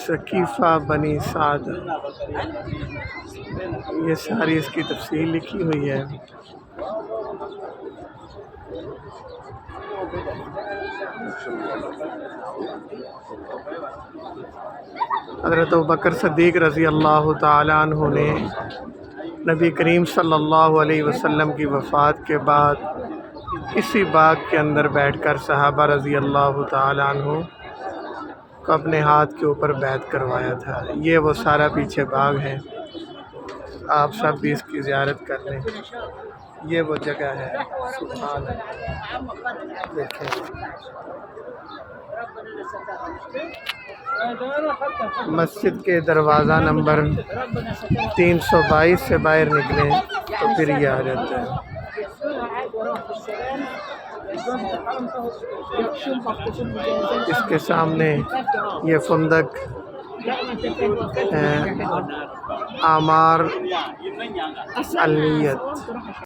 ثقیفہ بنی سعد، یہ ساری اس کی تفصیل لکھی ہوئی ہے۔ حضرت ابوبکر صدیق رضی اللہ تعالیٰ عنہ نے نبی کریم صلی اللہ علیہ وسلم کی وفات کے بعد اسی باغ کے اندر بیٹھ کر صحابہ رضی اللہ تعالیٰ عنہ کو اپنے ہاتھ کے اوپر بیعت کروایا تھا۔ یہ وہ سارا پیچھے باغ ہے، آپ سب بھی اس کی زیارت کر لیں۔ یہ وہ جگہ ہے، سبحان اللہ، دیکھیں مسجد کے دروازہ نمبر 322 سے باہر نکلیں تو پھر یہ آ جاتا ہے۔ اس کے سامنے یہ فندق اعمار النیت۔